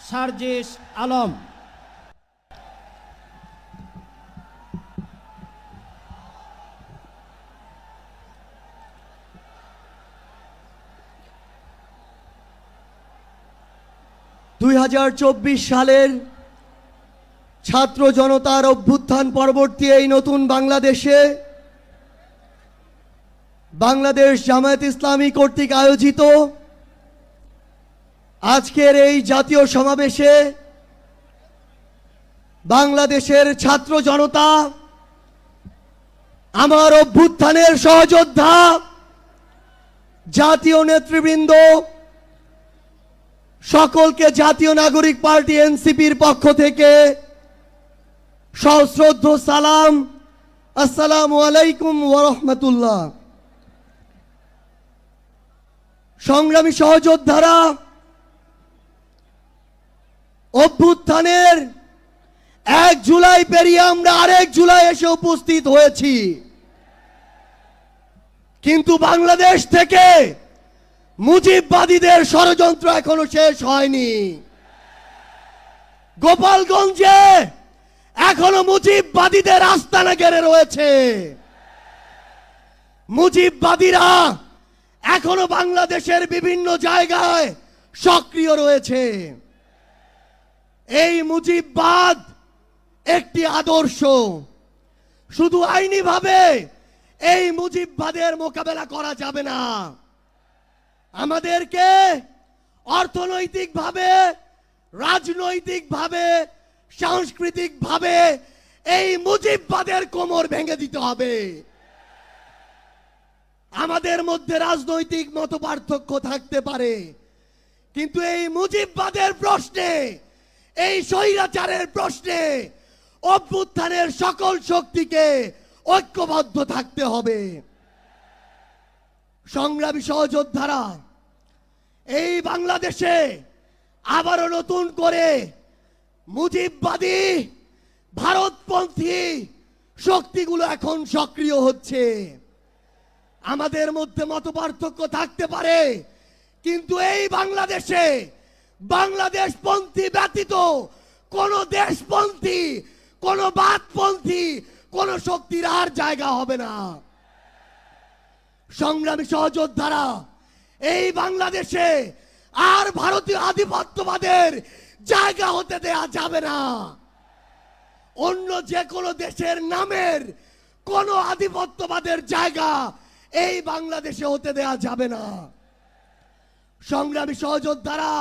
সার্জিস আলম। সালের ছাত্র জনতার অভ্যুত্থান পরবর্তী এই নতুন বাংলাদেশে বাংলাদেশ জামায়াত ইসলামী কর্তৃক আয়োজিত আজকের এই জাতীয় সমাবেশে বাংলাদেশের ছাত্র জনতা, আমার অভ্যুত্থানের সহযোদ্ধা জাতীয় নেতৃবৃন্দ, সকলকে জাতীয় নাগরিক পার্টি এনসিপির পক্ষ থেকে সশ্রদ্ধ সালাম। আসসালামু আলাইকুম ওয়া রাহমাতুল্লাহ। সংগ্রামী সহযোদ্ধারা, অভ্যুত্থানের 1 জুলাই পেরিয়ে আমরা আরেক জুলাই এসে উপস্থিত হয়েছি, কিন্তু বাংলাদেশ থেকে মুজিববাদীদের ষড়যন্ত্র এখনো শেষ হয়নি। গোপালগঞ্জে এখনো মুজিববাদীদের আস্তানা ঘেরে রয়েছে। মুজিববাদীরা এখনো বাংলাদেশের বিভিন্ন জায়গায় সক্রিয় রয়েছে। এই মুজিববাদ একটি আদর্শ, শুধু আইনিভাবে এই মুজিববাদের মোকাবেলা করা যাবে না। আমাদেরকে অর্থনৈতিকভাবে, রাজনৈতিকভাবে, সাংস্কৃতিকভাবে এই মুজিববাদের কোমর ভেঙে দিতে হবে। আমাদের মধ্যে রাজনৈতিক মতপার্থক্য থাকতে পারে, কিন্তু এই মুজিববাদের প্রশ্নে, এই স্বৈরাচারের প্রশ্নে অভ্যুত্থানের সকল শক্তিকে ঐক্যবদ্ধ থাকতে হবে। সংগ্রামী সহযোদ্ধারা, এই বাংলাদেশে আবারও নতুন করে মুজিববাদী ভারতপন্থী শক্তিগুলো এখন সক্রিয় হচ্ছে। আমাদের মধ্যে মতপার্থক্য থাকতে পারে, কিন্তু এই বাংলাদেশে বাংলাদেশপন্থী ব্যতীত কোন দেশপন্থী, কোন বাদপন্থী, কোন শক্তির আর জায়গা হবে না। সংগ্রামী সহযোদ্ধারা, এই বাংলাদেশে আর ভারতীয় আধিপত্যবাদের জায়গা হতে দেয়া যাবে না। অন্য যে কোনো দেশের নামের কোন আধিপত্যবাদের জায়গা এই বাংলাদেশে হতে দেয়া যাবে না। সংগ্রামী সহযোদ্ধারা,